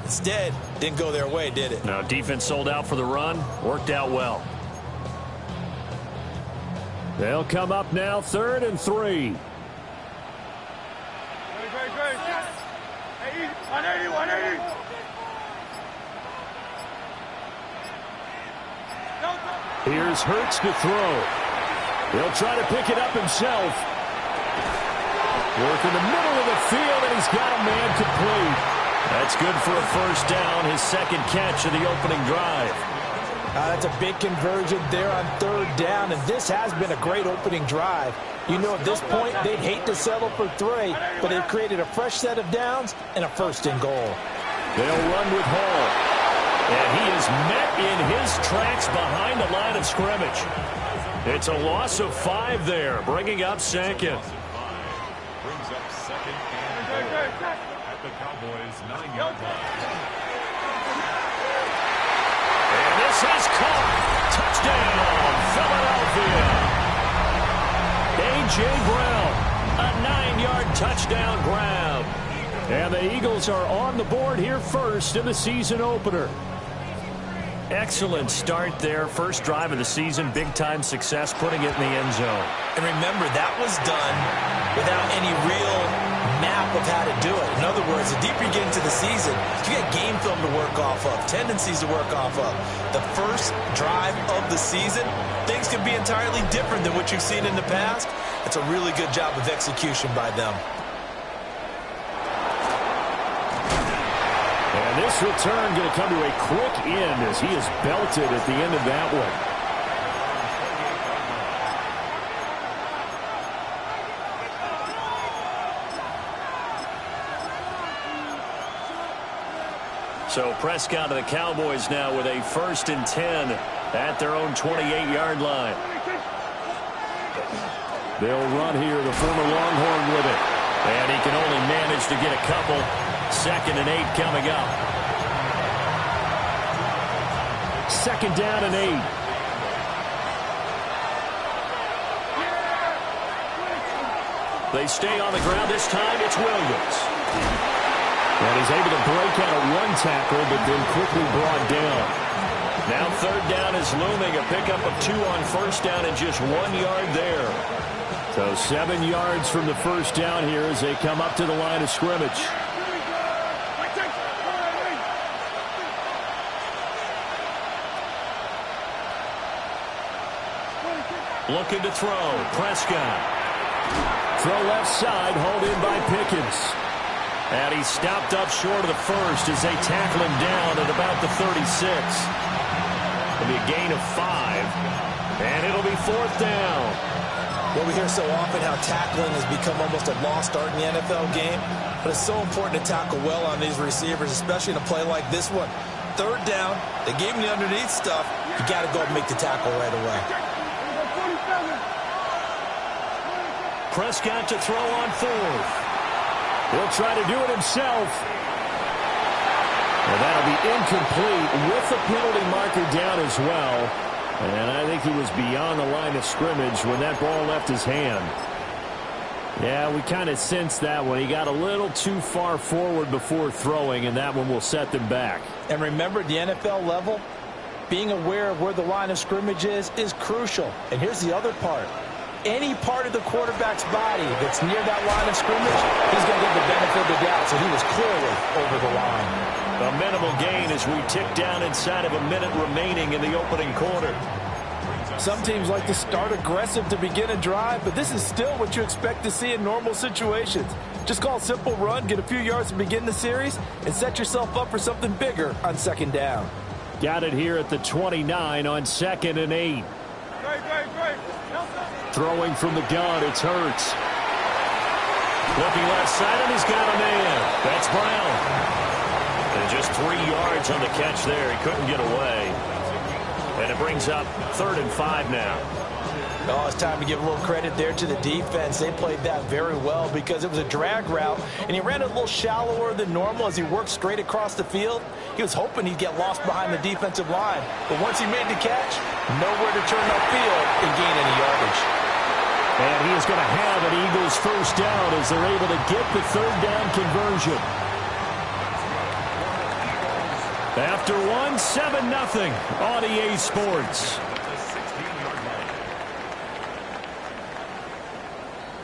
Instead, didn't go their way, did it? No, defense sold out for the run. Worked out well. They'll come up now, 3rd and 3. Here's Hurts to throw. He'll try to pick it up himself. Work in the middle of the field, and he's got a man complete. That's good for a first down, his second catch of the opening drive. That's a big conversion there on 3rd down, and this has been a great opening drive. You know, at this point, they'd hate to settle for 3, but they've created a fresh set of downs and a 1st and goal. They'll run with Hall. And he is met in his tracks behind the line of scrimmage. It's a loss of 5 there, bringing up 2nd. Brings up 2nd and goal at the Cowboys' 9-yard line. And this is caught. Touchdown, Philadelphia. A.J. Brown, a 9-yard touchdown grab. And the Eagles are on the board here first in the season opener. Excellent start there. First drive of the season. Big-time success putting it in the end zone. And remember, that was done without any real map of how to do it. In other words, the deeper you get into the season, you get game film to work off of, tendencies to work off of. The first drive of the season, things can be entirely different than what you've seen in the past. It's a really good job of execution by them. And this return going to come to a quick end as he is belted at the end of that one. So Prescott and the Cowboys now with a 1st and 10 at their own 28-yard line. They'll run here, the former Longhorn with it. And he can only manage to get a couple. 2nd and 8 coming up. 2nd down and 8. They stay on the ground. This time it's Williams. And he's able to break out of 1 tackle, but then quickly brought down. Now 3rd down is looming. A pickup of 2 on 1st down and just 1 yard there. So 7 yards from the first down here as they come up to the line of scrimmage. Looking to throw. Prescott. Throw left side, hauled in by Pickens. And he stopped up short of the first as they tackle him down at about the 36. It'll be a gain of 5. And it'll be 4th down. Well, we hear so often how tackling has become almost a lost art in the NFL game. But it's so important to tackle well on these receivers, especially in a play like this one. 3rd down, they gave him the underneath stuff. You got to go and make the tackle right away. Prescott to throw on 4th. He'll try to do it himself. And that'll be incomplete with the penalty marker down as well. And I think he was beyond the line of scrimmage when that ball left his hand. Yeah, we kind of sensed that one. He got a little too far forward before throwing, and that one will set them back. And remember, at the NFL level, being aware of where the line of scrimmage is crucial. And here's the other part. Any part of the quarterback's body that's near that line of scrimmage, he's going to get the benefit of the doubt. So he was clearly over the line. A minimal gain as we tick down inside of a minute remaining in the opening quarter. Some teams like to start aggressive to begin a drive, but this is still what you expect to see in normal situations. Just call a simple run, get a few yards to begin the series, and set yourself up for something bigger on 2nd down. Got it here at the 29 on 2nd and 8. Throwing from the gun, it's Hurts. Looking left side, and he's got a man. That's Brown. And just 3 yards on the catch there. He couldn't get away. And it brings up 3rd and 5 now. Oh, it's time to give a little credit there to the defense. They played that very well because it was a drag route, and he ran a little shallower than normal as he worked straight across the field. He was hoping he'd get lost behind the defensive line. But once he made the catch, nowhere to turn upfield and gain any yardage. And he is going to have an Eagles first down as they're able to get the 3rd down conversion. After one, 7-0 on EA Sports.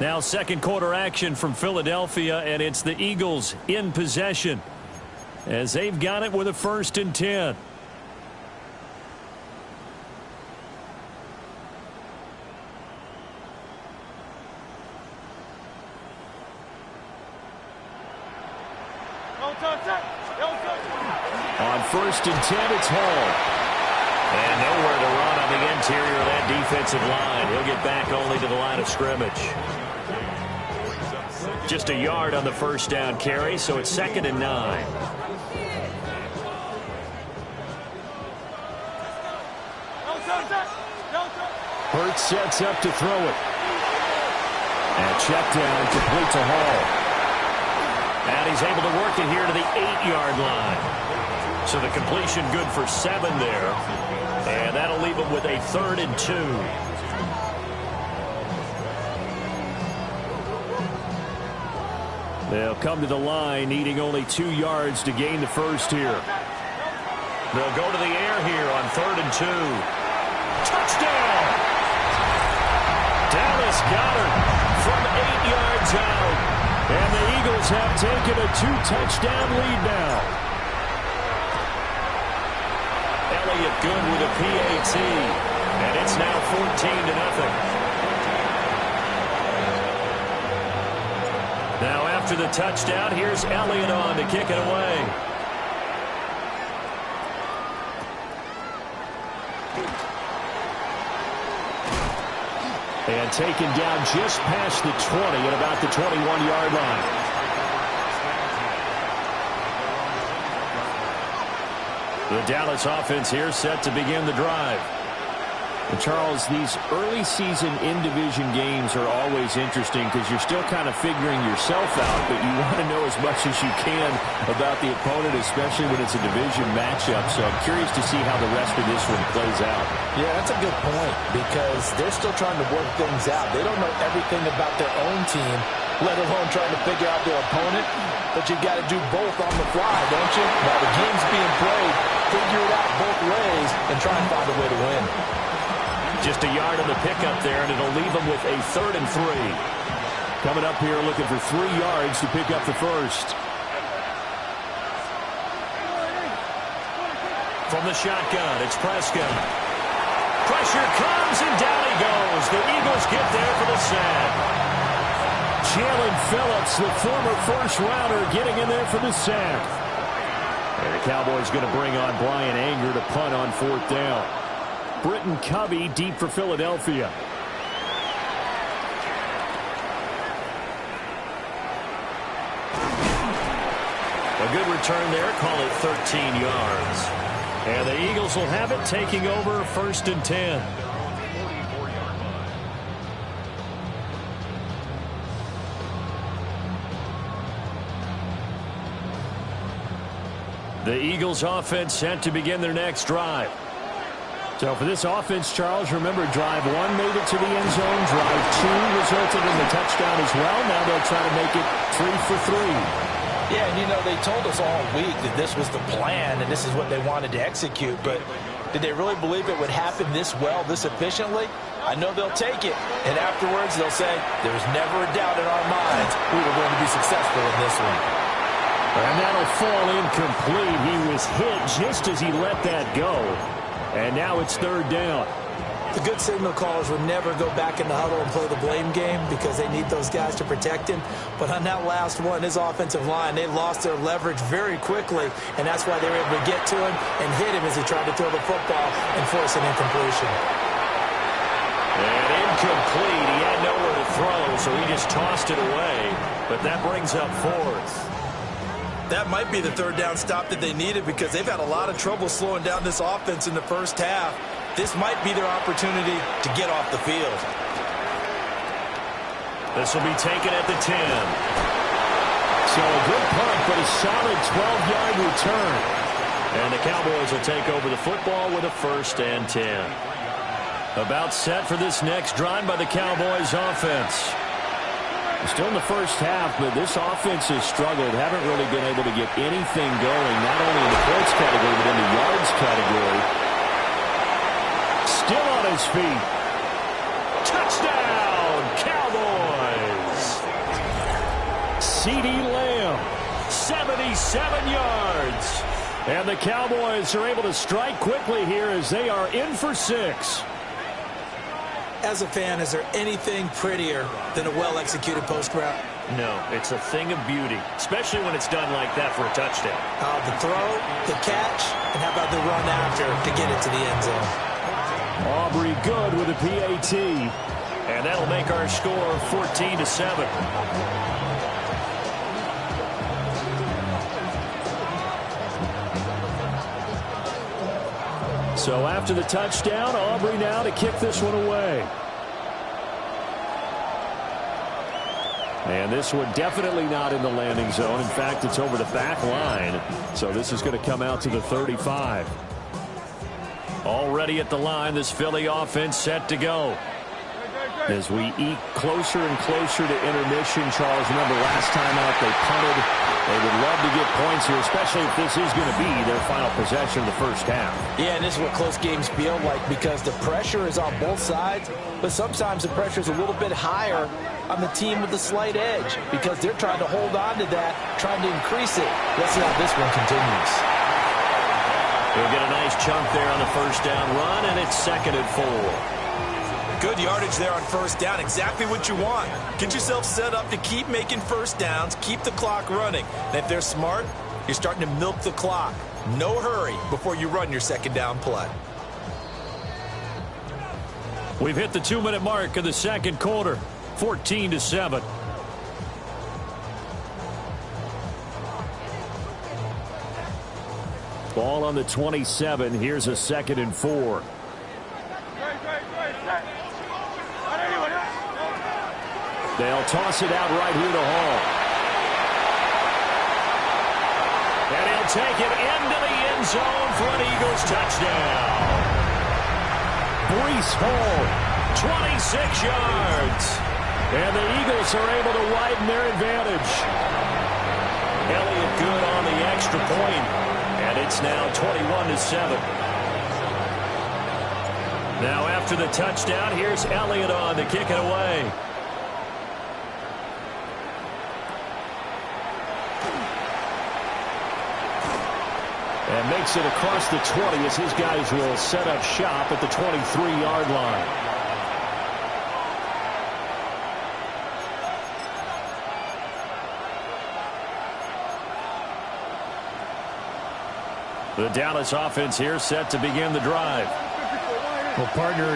Now second quarter action from Philadelphia, and it's the Eagles in possession as they've got it with a 1st and 10. On 1st and 10, it's Hall. And nowhere to run on the interior of that defensive line. He'll get back only to the line of scrimmage. Just a yard on the 1st down carry, so it's 2nd and 9. Hurts sets up to throw it. And check down complete to Hall. And he's able to work it here to the 8-yard line. So the completion good for 7 there. And that'll leave him with a 3rd and 2. They'll come to the line needing only 2 yards to gain the 1st here. They'll go to the air here on 3rd and 2. Touchdown! Dallas Goedert from 8 yards out. And the Eagles have taken a 2-touchdown lead now. Elliott good with a PAT. And it's now 14-0. Now after the touchdown, here's Elliott on to kick it away. And taken down just past the 20 at about the 21-yard line. The Dallas offense here set to begin the drive. And Charles, these early season in-division games are always interesting because you're still kind of figuring yourself out, but you want to know as much as you can about the opponent, especially when it's a division matchup. So I'm curious to see how the rest of this one plays out. Yeah, that's a good point because they're still trying to work things out. They don't know everything about their own team, let alone trying to figure out their opponent. But you've got to do both on the fly, don't you? While the game's being played, figure it out both ways and try and find a way to win. Just a yard on the pickup there, and it'll leave them with a 3rd and 3. Coming up here looking for 3 yards to pick up the 1st. From the shotgun, it's Prescott. Pressure comes, and down he goes. The Eagles get there for the sack. Jalen Phillips, the former first-rounder, getting in there for the sack. And the Cowboys going to bring on Brian Anger to punt on 4th down. Britton Covey deep for Philadelphia. A good return there, call it 13 yards. And the Eagles will have it, taking over 1st and 10. The Eagles offense set to begin their next drive. So for this offense, Charles, remember drive 1 made it to the end zone. Drive 2 resulted in the touchdown as well. Now they'll try to make it 3 for 3. Yeah, and you know, they told us all week that this was the plan and this is what they wanted to execute. But did they really believe it would happen this well, this efficiently? I know they'll take it. And afterwards, they'll say, there was never a doubt in our minds we were going to be successful in this one. And that'll fall incomplete. He was hit just as he let that go. And now it's 3rd down. The good signal callers would never go back in the huddle and play the blame game because they need those guys to protect him. But on that last one, his offensive line, they lost their leverage very quickly, and that's why they were able to get to him and hit him as he tried to throw the football and force an incompletion. And incomplete. He had nowhere to throw, so he just tossed it away. But that brings up 4th. That might be the 3rd down stop that they needed because they've had a lot of trouble slowing down this offense in the first half. This might be their opportunity to get off the field. This will be taken at the 10. So a good punt, but a solid 12-yard return. And the Cowboys will take over the football with a 1st and 10. About set for this next drive by the Cowboys offense. Still in the first half, but this offense has struggled. Haven't really been able to get anything going, not only in the points category, but in his feet. Touchdown, Cowboys! CeeDee Lamb, 77 yards. And the Cowboys are able to strike quickly here as they are in for 6. As a fan, is there anything prettier than a well-executed post route? No, it's a thing of beauty, especially when it's done like that for a touchdown. The throw, the catch, and how about the run after to get it to the end zone? Aubrey good with a PAT. And that'll make our score 14-7. So after the touchdown, Aubrey now to kick this one away. And this one definitely not in the landing zone. In fact, it's over the back line. So this is going to come out to the 35. Already at the line, this Philly offense set to go. As we eke closer and closer to intermission, Charles, remember last time out they punted. They would love to get points here, especially if this is going to be their final possession of the first half. Yeah, and this is what close games feel like because the pressure is on both sides, but sometimes the pressure is a little bit higher on the team with the slight edge because they're trying to hold on to that, trying to increase it. Let's see how this one continues. They'll get a nice chunk there on the first down run, and it's 2nd and 4. Good yardage there on first down. Exactly what you want. Get yourself set up to keep making first downs, keep the clock running. And if they're smart, you're starting to milk the clock. No hurry before you run your second down play. We've hit the 2-minute mark of the second quarter. 14-7. Ball on the 27. Here's a 2nd and 4. They'll toss it out right here to Hall. And he'll take it into the end zone for an Eagles touchdown. Breece Hall, 26 yards. And the Eagles are able to widen their advantage. Elliott good on the extra point. And it's now 21-7. Now after the touchdown, here's Elliott on to kick it away. And makes it across the 20 as his guys will set up shop at the 23-yard line. The Dallas offense here set to begin the drive. Well, partner,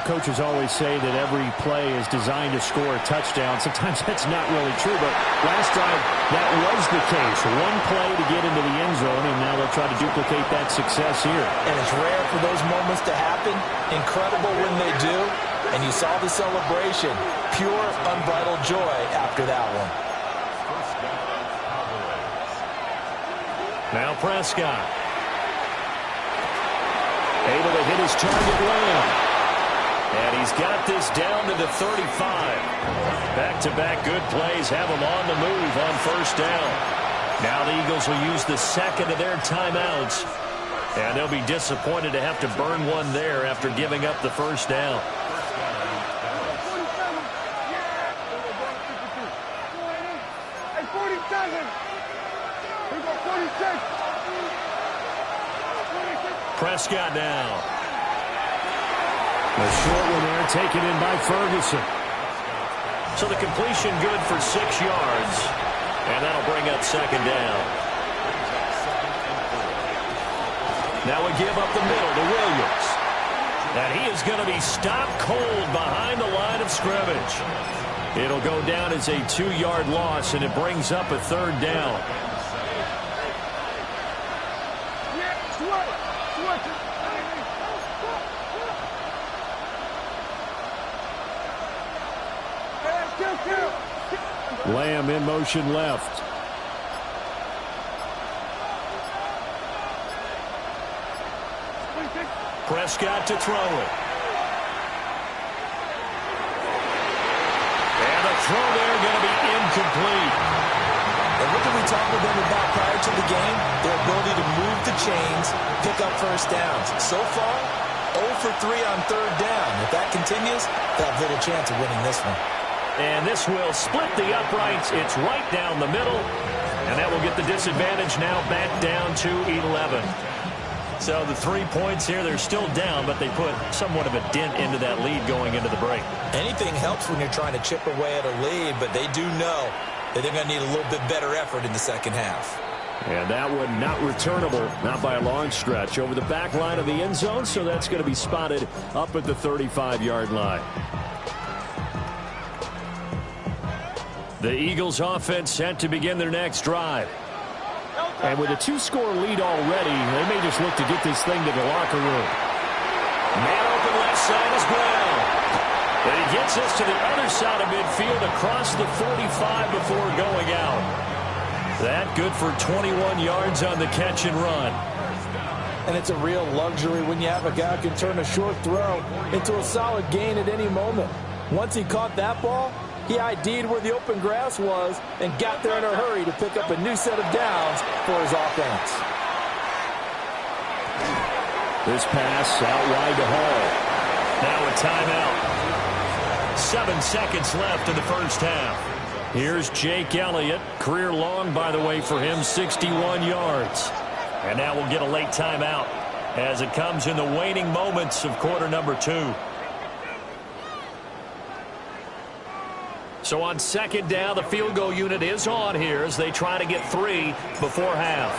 coaches always say that every play is designed to score a touchdown. Sometimes that's not really true, but last time that was the case. One play to get into the end zone, and now they'll try to duplicate that success here. And it's rare for those moments to happen. Incredible when they do. And you saw the celebration. Pure, unbridled joy after that one. Now Prescott. Able to hit his target Lamb. And he's got this down to the 35. Back-to-back good plays have him on the move on first down. Now the Eagles will use the second of their timeouts. And they'll be disappointed to have to burn one there after giving up the first down. Prescott now. A short one there, taken in by Ferguson. So the completion good for 6 yards. And that'll bring up second down. Now we give up the middle to Williams. And he is going to be stopped cold behind the line of scrimmage. It'll go down as a 2-yard loss, and it brings up a third down. Lamb in motion left. Prescott to throw it. And the throw there going to be incomplete. And what did we talk with them about prior to the game? Their ability to move the chains, pick up first downs. So far, 0 for 3 on third down. If that continues, they'll have little chance of winning this one. And this will split the uprights. It's right down the middle. And that will get the disadvantage now back down to 11. So the 3 points here, they're still down, but they put somewhat of a dent into that lead going into the break. Anything helps when you're trying to chip away at a lead, but they do know that they're going to need a little bit better effort in the second half. And that one not returnable, not by a long stretch, over the back line of the end zone, so that's going to be spotted up at the 35-yard line. The Eagles offense set to begin their next drive. And with a 2-score lead already, they may just look to get this thing to the locker room. Man open left side is Brown. And he gets us to the other side of midfield across the 45 before going out. That good for 21 yards on the catch and run. And it's a real luxury when you have a guy who can turn a short throw into a solid gain at any moment. Once he caught that ball, he ID'd where the open grass was and got there in a hurry to pick up a new set of downs for his offense. This pass out wide to Hall. Now a timeout. 7 seconds left in the first half. Here's Jake Elliott. Career long, by the way, for him, 61 yards. And now we'll get a late timeout as it comes in the waning moments of quarter number 2. So on second down, the field goal unit is on here as they try to get 3 before half.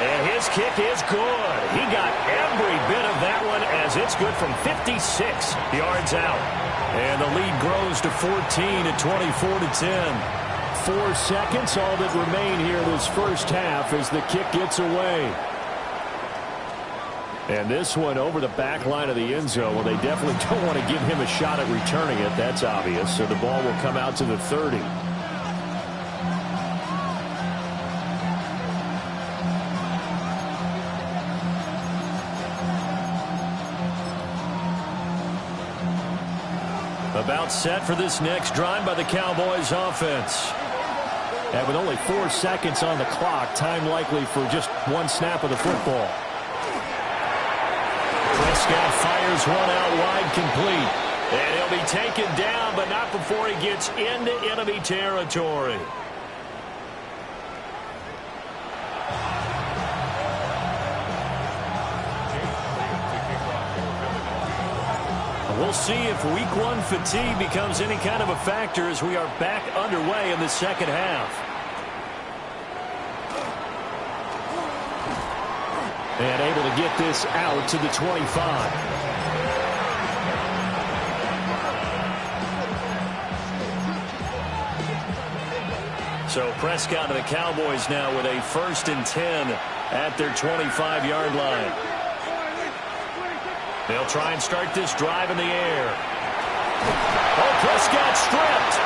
And his kick is good. He got every bit of that one as it's good from 56 yards out. And the lead grows to 14 at 24-10. 4 seconds, all that remain here in this first half as the kick gets away. And this one over the back line of the end zone. Well, they definitely don't want to give him a shot at returning it. That's obvious. So the ball will come out to the 30. About set for this next drive by the Cowboys offense. And with only 4 seconds on the clock, time likely for just 1 snap of the football. Prescott fires one out wide, complete. And he'll be taken down, but not before he gets into enemy territory. We'll see if week 1 fatigue becomes any kind of a factor as we are back underway in the second half. And able to get this out to the 25. So Prescott and the Cowboys now with a 1st and 10 at their 25-yard line. They'll try and start this drive in the air. Oh, Prescott stripped.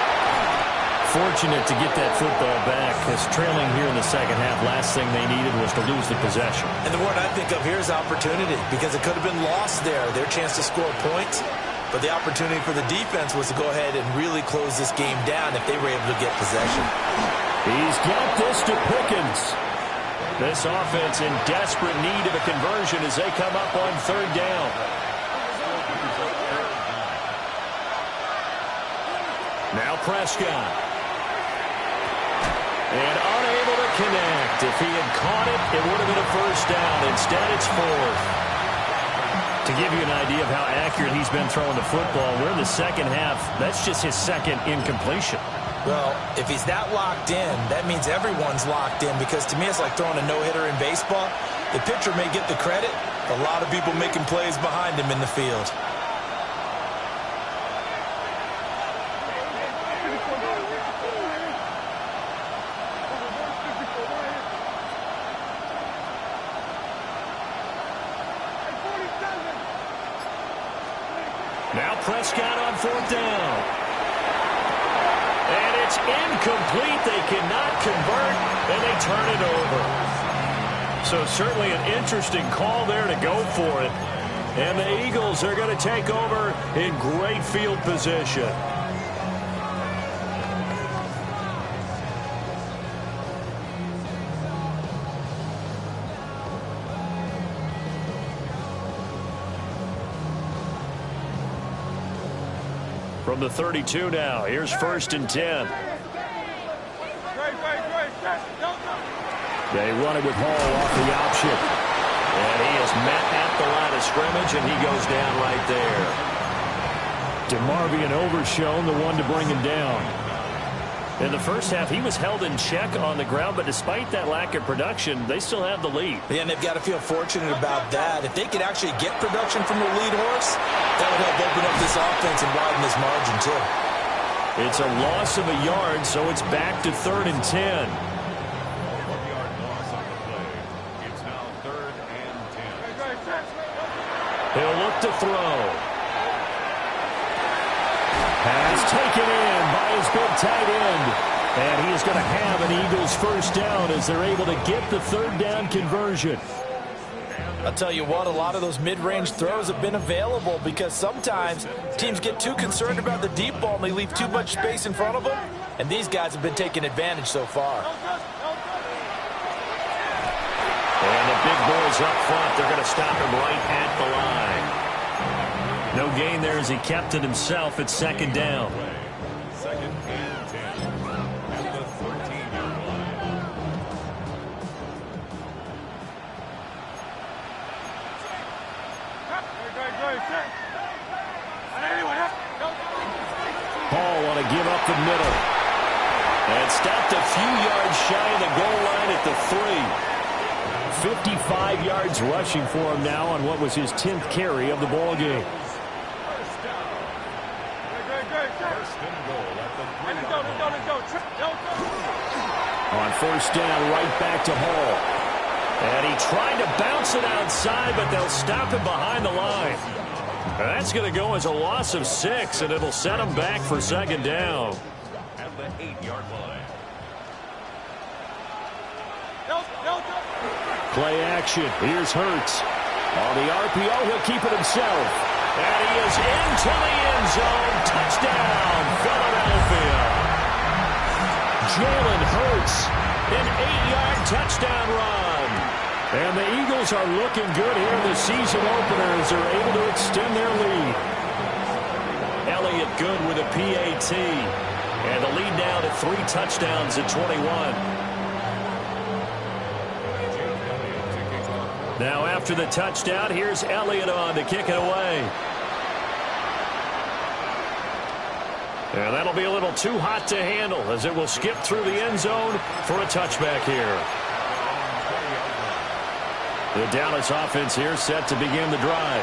Fortunate to get that football back, as trailing here in the second half, last thing they needed was to lose the possession. And the word I think of here is opportunity, because it could have been lost there, their chance to score points. But the opportunity for the defense was to go ahead and really close this game down if they were able to get possession. He's got this to Pickens. This offense in desperate need of a conversion as they come up on 3rd down. Now Prescott. And unable to connect. If he had caught it, it would have been a 1st down. Instead, it's 4th. To give you an idea of how accurate he's been throwing the football, we're in the second half. That's just his 2nd incompletion. Well, if he's that locked in, that means everyone's locked in, because to me it's like throwing a no-hitter in baseball. The pitcher may get the credit, a lot of people making plays behind him in the field. Now Prescott on 4th down. And it's incomplete. They cannot convert, and they turn it over. So certainly an interesting call there to go for it. And the Eagles are going to take over in great field position. From the 32 now, here's 1st and 10. They run it with Hall off the option. And he is met at the line of scrimmage, and he goes down right there. DeMarvion Overshown, the one to bring him down. In the first half, he was held in check on the ground, but despite that lack of production, they still have the lead. Yeah, and they've got to feel fortunate about that. If they could actually get production from the lead horse, that would help open up this offense and widen this margin, too. It's a loss of a yard, so it's back to 3rd and 10. 1-yard loss on the play. It's now 3rd and 10. He'll look to throw. Pass taken in by his big tight end. And he is going to have an Eagles first down as they're able to get the 3rd down conversion. I'll tell you what, a lot of those mid-range throws have been available because sometimes teams get too concerned about the deep ball and they leave too much space in front of them. And these guys have been taking advantage so far. And the big boys up front, they're going to stop him right at the line. No gain there as he kept it himself at 2nd down. 2nd and 10 at the 13-yard line. Hall want to give up the middle. And stopped a few yards shy of the goal line at the 3. 55 yards rushing for him now on what was his 10th carry of the ball game. On 1st down, right back to Hall. And he tried to bounce it outside, but they'll stop him behind the line. That's going to go as a loss of 6, and it'll set him back for 2nd down. At the 8-yard line. Play action. Here's Hurts. On the RPO, he'll keep it himself. And he is into the end zone. Touchdown, Philadelphia. Jalen Hurts, an 8-yard touchdown run. And the Eagles are looking good here in the season opener as they're able to extend their lead. Elliott good with a PAT. And the lead now to 3 touchdowns at 21. Now after the touchdown, here's Elliott on to kick it away. And that'll be a little too hot to handle as it will skip through the end zone for a touchback here. The Dallas offense here set to begin the drive.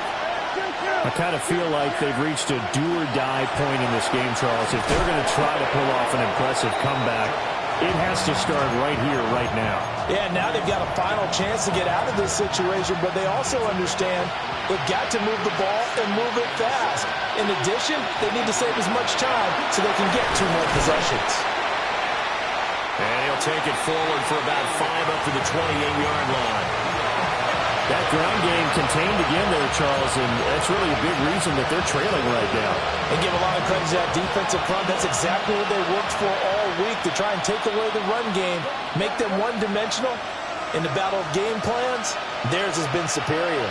I kind of feel like they've reached a do-or-die point in this game, Charles. If they're going to try to pull off an impressive comeback, it has to start right here, right now. Yeah, now they've got a final chance to get out of this situation, but they also understand they've got to move the ball and move it fast. In addition, they need to save as much time so they can get 2 more possessions. And he'll take it forward for about 5 up to the 28-yard line. That ground game contained again there, Charles, and that's really a big reason that they're trailing right now. They give a lot of credit to that defensive front. That's exactly what they worked for all week, to try and take away the run game, make them one-dimensional. In the battle of game plans, theirs has been superior.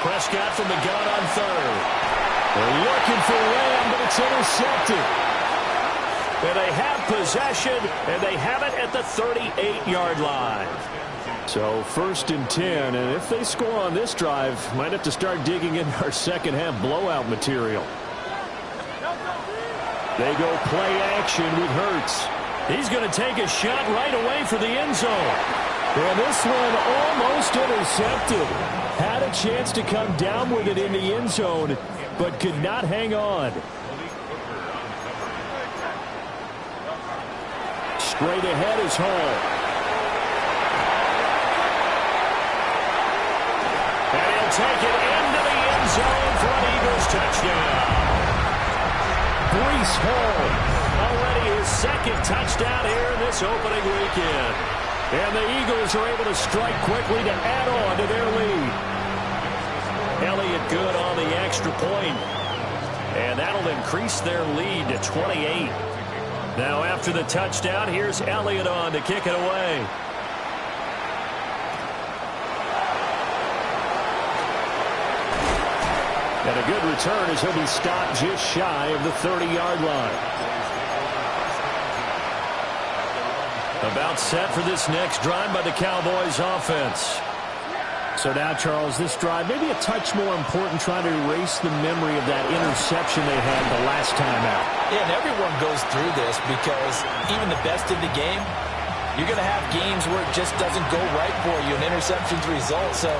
Prescott from the gun on 3rd. They're looking for Lamb, but it's intercepted. And they have possession, and they have it at the 38-yard line. So 1st and 10, and if they score on this drive, might have to start digging in our second-half blowout material. They go play action with Hurts. He's going to take a shot right away for the end zone. And this one almost intercepted. Had a chance to come down with it in the end zone, but could not hang on. Straight ahead is Hall. And he'll take it into the end zone for an Eagles touchdown. Breece Hall. Already his 2nd touchdown here in this opening weekend. And the Eagles are able to strike quickly to add on to their lead. Elliott good on the extra point. And that'll increase their lead to 28. Now after the touchdown, here's Elliott on to kick it away. And a good return as he'll be stopped just shy of the 30-yard line. About set for this next drive by the Cowboys offense. So now, Charles, this drive maybe a touch more important, trying to erase the memory of that interception they had the last time out. Yeah, and everyone goes through this because even the best in the game, you're going to have games where it just doesn't go right for you, and interceptions result. So,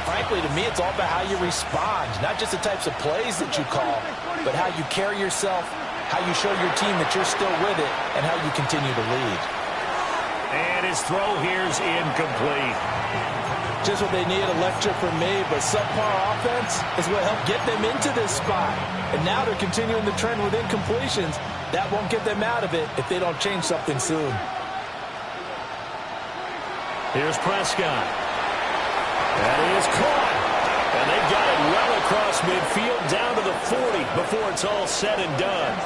frankly, to me, it's all about how you respond, not just the types of plays that you call, but how you carry yourself, how you show your team that you're still with it, and how you continue to lead. And his throw here's incomplete. Just what they need, a lecture from me, but subpar offense is what helped get them into this spot. And now they're continuing the trend with incompletions. That won't get them out of it if they don't change something soon. Here's Prescott. That is caught. And they've got it well across midfield down to the 40 before it's all said and done.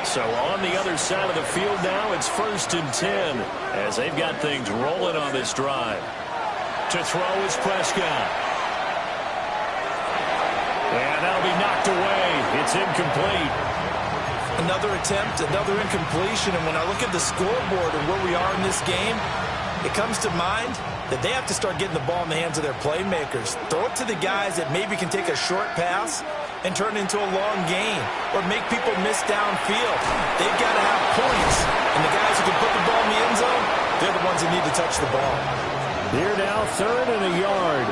So on the other side of the field now, it's 1st and 10 as they've got things rolling on this drive. To throw is Prescott. And that'll be knocked away. It's incomplete. Another attempt, another incompletion. And when I look at the scoreboard and where we are in this game, it comes to mind that they have to start getting the ball in the hands of their playmakers. Throw it to the guys that maybe can take a short pass and turn it into a long gain or make people miss downfield. They've got to have points. And the guys who can put the ball in the end zone, they're the ones that need to touch the ball. Here now, 3rd and a yard.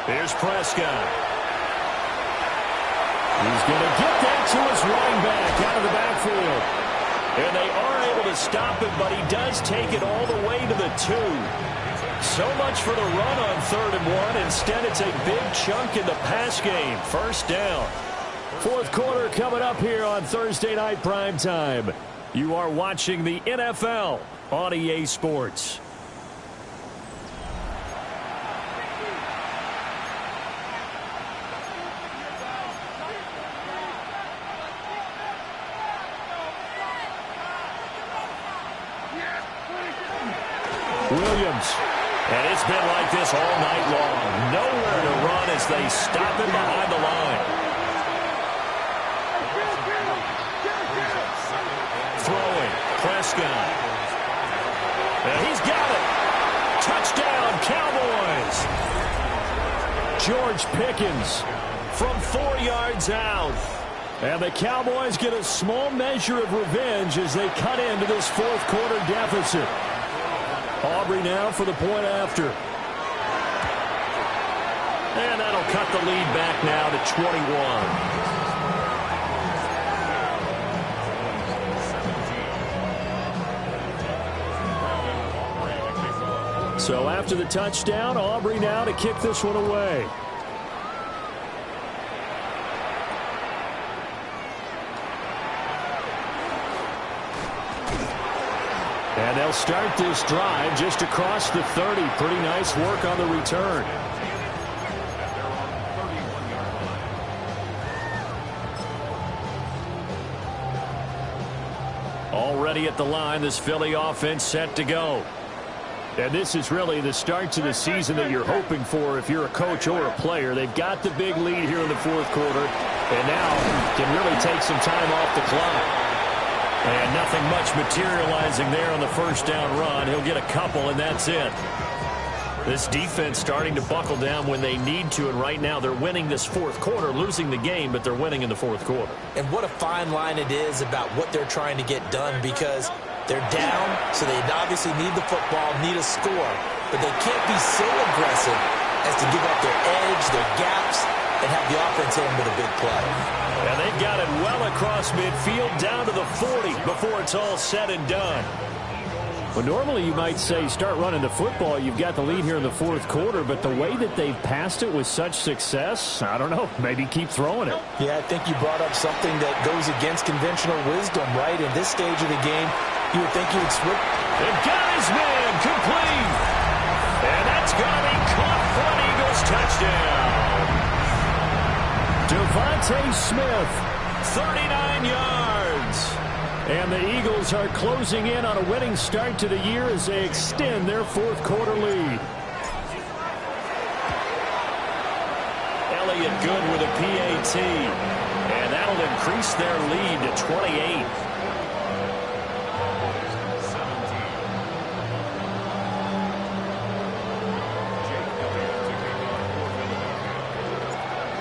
Here's Prescott. He's going to get that to his running back out of the backfield. And they are able to stop him, but he does take it all the way to the 2. So much for the run on 3rd and 1. Instead, it's a big chunk in the pass game. 1st down. 4th quarter coming up here on Thursday Night Primetime. You are watching the NFL on EA Sports. Williams. And it's been like this all night long. Nowhere to run as they stop him behind the line. Throwing. Prescott. And he's got it. Touchdown, Cowboys. George Pickens from 4 yards out. And the Cowboys get a small measure of revenge as they cut into this 4th quarter deficit. Aubrey now for the point after. And that'll cut the lead back now to 21. So after the touchdown, Aubrey now to kick this one away. And they'll start this drive just across the 30. Pretty nice work on the return. Already at the line, this Philly offense set to go. And this is really the start to the season that you're hoping for if you're a coach or a player. They've got the big lead here in the 4th quarter, and now can really take some time off the clock. And nothing much materializing there on the 1st down run. He'll get a couple, and that's it. This defense starting to buckle down when they need to, and right now they're winning this 4th quarter, losing the game, but they're winning in the 4th quarter. And what a fine line it is about what they're trying to get done, because they're down, so they obviously need the football, need a score, but they can't be so aggressive as to give up their edge, their gaps, and have the offense hit them with a big play. And they've got it well across midfield down to the 40 before it's all said and done. Well, normally you might say start running the football. You've got the lead here in the 4th quarter, but the way that they've passed it with such success, I don't know, maybe keep throwing it. Yeah, I think you brought up something that goes against conventional wisdom, right? In this stage of the game, you would think you would switch. And got his man complete. And that's going to be caught for an Eagles touchdown. Devontae Smith, 39 yards. And the Eagles are closing in on a winning start to the year as they extend their fourth quarter lead. Elliott good with a PAT. And that'll increase their lead to 28.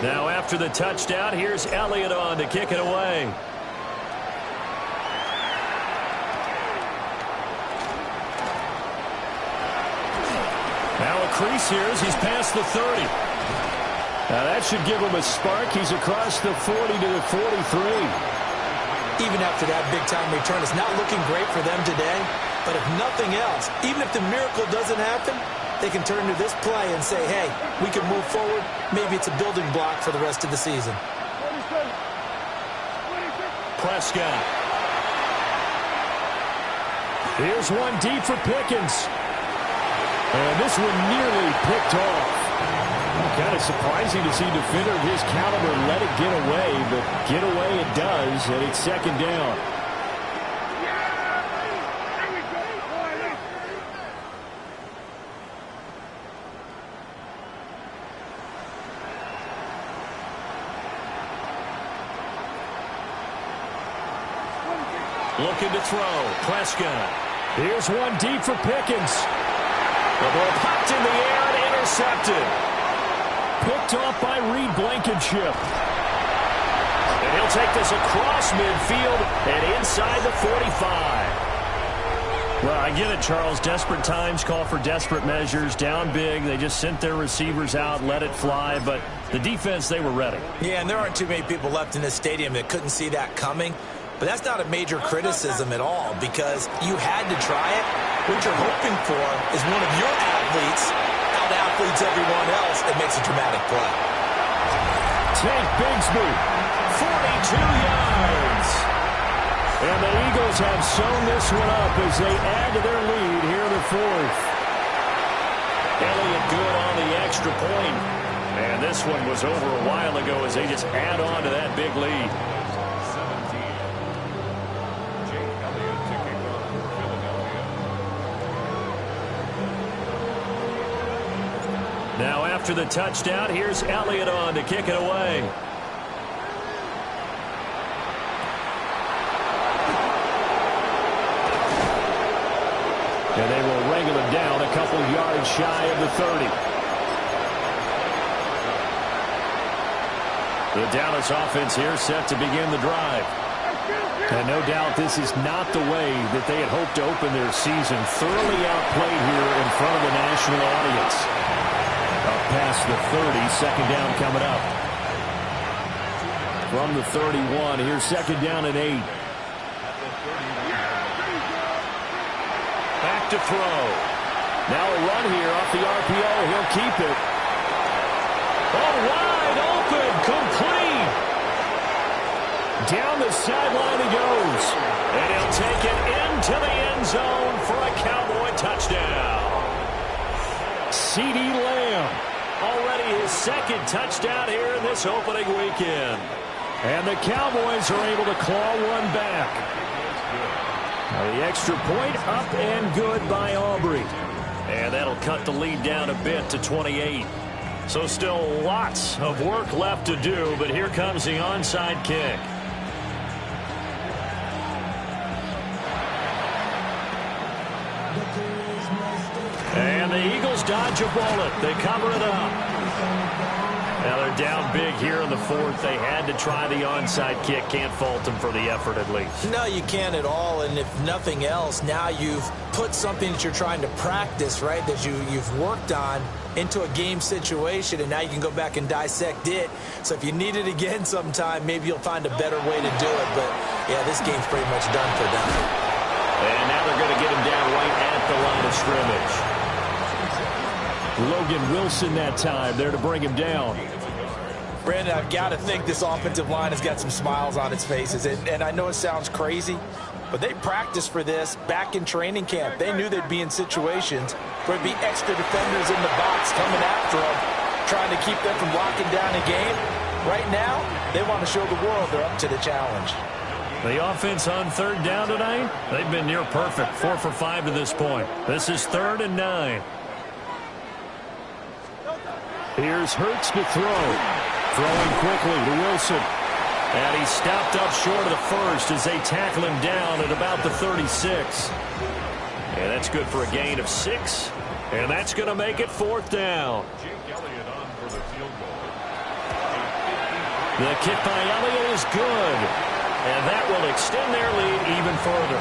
Now after the touchdown, here's Elliott on to kick it away. Now a crease here as he's past the 30. Now that should give him a spark. He's across the 40 to the 43. Even after that big-time return, it's not looking great for them today. But if nothing else, even if the miracle doesn't happen, they can turn to this play and say, hey, we can move forward. Maybe it's a building block for the rest of the season. Prescott. Here's one deep for Pickens. And this one nearly picked off. Kind of surprising to see a defender of his caliber let it get away, but get away it does, and it's second down. Looking to throw. Prescott. Here's one deep for Pickens. The ball popped in the air and intercepted. Picked off by Reed Blankenship. And he'll take this across midfield and inside the 45. Well, I get it, Charles. Desperate times call for desperate measures. Down big. They just sent their receivers out, let it fly. But the defense, they were ready. Yeah, and there aren't too many people left in this stadium that couldn't see that coming. But that's not a major criticism at all because you had to try it. What you're hoping for is one of your athletes out-athletes everyone else and makes a dramatic play. Tank Bigsby, 42 yards. And the Eagles have sewn this one up as they add to their lead here in the fourth. Elliott good on the extra point. And this one was over a while ago as they just add on to that big lead. Now after the touchdown, here's Elliott on to kick it away. And they will wrangle him down a couple yards shy of the 30. The Dallas offense here set to begin the drive. And no doubt this is not the way that they had hoped to open their season. Thoroughly outplayed here in front of the national audience. Up past the 30, second down coming up. From the 31, here's second down and 8. Back to throw. Now a run here off the RPO. He'll keep it. Oh, wide open, complete. Down the sideline he goes. And he'll take it into the end zone for a Cowboy touchdown. CeeDee Lamb. Already his second touchdown here in this opening weekend. And the Cowboys are able to claw one back. Now the extra point up and good by Aubrey. And that'll cut the lead down a bit to 28. So still lots of work left to do, but here comes the onside kick. And the Eagles dodge a bullet. They cover it up. Now they're down big here in the fourth. They had to try the onside kick. Can't fault them for the effort at least. No, you can't at all. And if nothing else, now you've put something that you're trying to practice, right, that you've worked on into a game situation, and now you can go back and dissect it. So if you need it again sometime, maybe you'll find a better way to do it. But, yeah, this game's pretty much done for them. And now they're going to get him down right at the line of scrimmage. Logan Wilson that time there to bring him down. Brandon, I've got to think this offensive line has got some smiles on its faces. And I know it sounds crazy, but they practiced for this back in training camp. They knew they'd be in situations where there'd be extra defenders in the box coming after them, trying to keep them from locking down a game. Right now, they want to show the world they're up to the challenge. The offense on third down tonight, they've been near perfect. 4 for 5 to this point. This is 3rd and 9. Here's Hurts to throw. Throwing quickly to Wilson. And he's stopped up short of the first as they tackle him down at about the 36. And that's good for a gain of 6. And that's going to make it 4th down. The kick by Elliott is good. And that will extend their lead even further.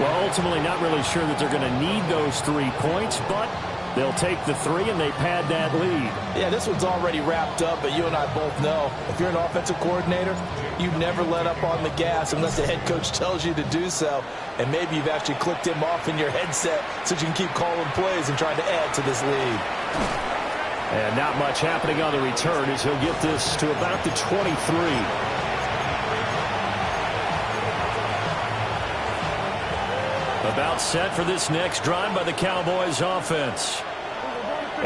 Well, ultimately not really sure that they're going to need those 3 points, but they'll take the 3 and they pad that lead. Yeah, this one's already wrapped up, but you and I both know if you're an offensive coordinator, you never let up on the gas unless the head coach tells you to do so. And maybe you've actually clicked him off in your headset so you can keep calling plays and trying to add to this lead. And not much happening on the return as he'll get this to about the 23. About set for this next drive by the Cowboys offense.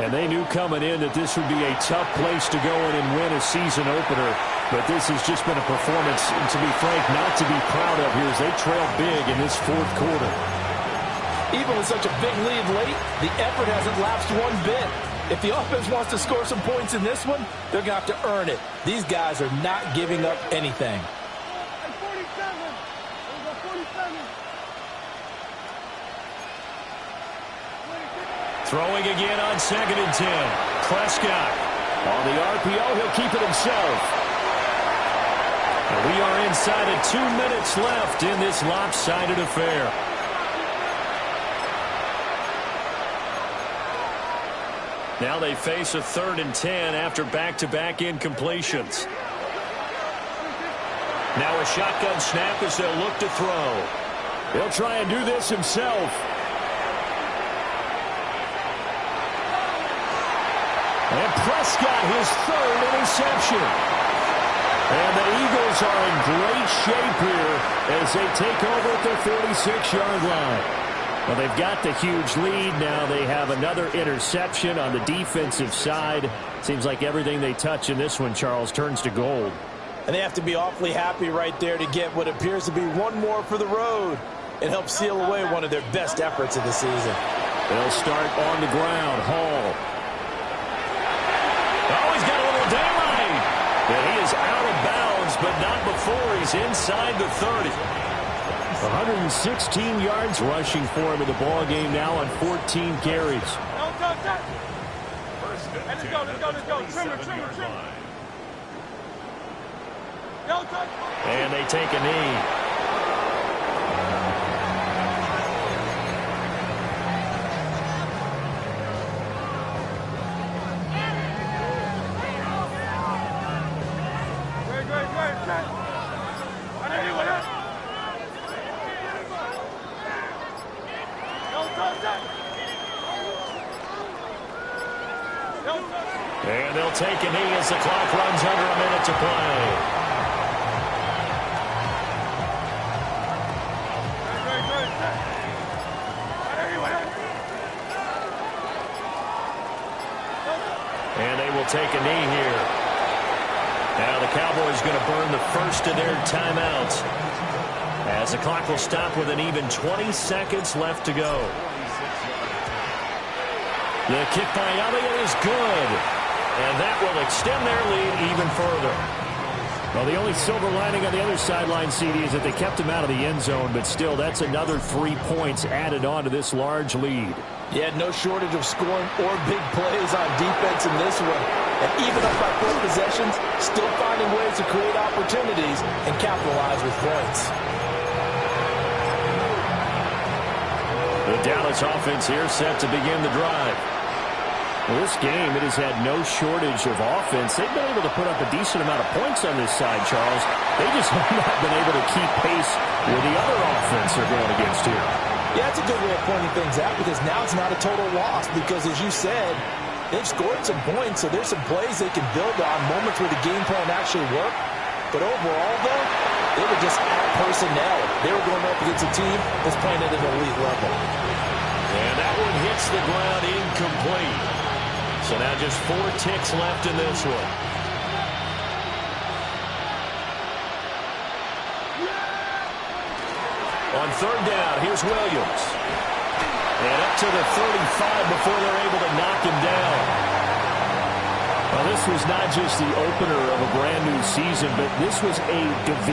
And they knew coming in that this would be a tough place to go in and win a season opener. But this has just been a performance, and to be frank, not to be proud of here as they trail big in this 4th quarter. Even with such a big lead late, the effort hasn't lapsed one bit. If the offense wants to score some points in this one, they're going to have to earn it. These guys are not giving up anything. Throwing again on 2nd and 10. Prescott. On the RPO, he'll keep it himself. And we are inside of 2 minutes left in this lopsided affair. Now they face a 3rd and 10 after back-to-back incompletions. Now a shotgun snap as they'll look to throw. He'll try and do this himself. And Prescott, his 3rd interception. And the Eagles are in great shape here as they take over at their 46-yard line. Well, they've got the huge lead. Now they have another interception on the defensive side. Seems like everything they touch in this one, Charles, turns to gold. And they have to be awfully happy right there to get what appears to be one more for the road. It helps seal away one of their best efforts of the season. They'll start on the ground. Hall. Oh, he's got a little daylight. And he is out of bounds, but not before he's inside the 30. 116 yards rushing for him in the ball game now on 14 carries. Let's go. Trimmer. And they take a knee. And they'll take a knee as the clock runs under a minute to play. And they will take a knee here. Now the Cowboys going to burn the first of their timeouts as the clock will stop with an even 20 seconds left to go. The kick by Elliott is good. And that will extend their lead even further. Well, the only silver lining on the other sideline, CD, is that they kept him out of the end zone, but still, that's another 3 points added on to this large lead. Yeah, no shortage of scoring or big plays on defense in this one. And even up by 4 possessions, still finding ways to create opportunities and capitalize with points. The Dallas offense here set to begin the drive. Well, this game, it has had no shortage of offense. They've been able to put up a decent amount of points on this side, Charles. They just have not been able to keep pace with the other offense they're going against here. Yeah, that's a good way of pointing things out because now it's not a total loss because, as you said, they've scored some points, so there's some plays they can build on, moments where the game plan actually worked. But overall, though, they were just out personnel. They were going up against a team that's playing at an elite level. And that one hits the ground incomplete. So now just 4 ticks left in this one. On third down, here's Williams. And up to the 35 before they're able to knock him down. Well, this was not just the opener of a brand new season, but this was a division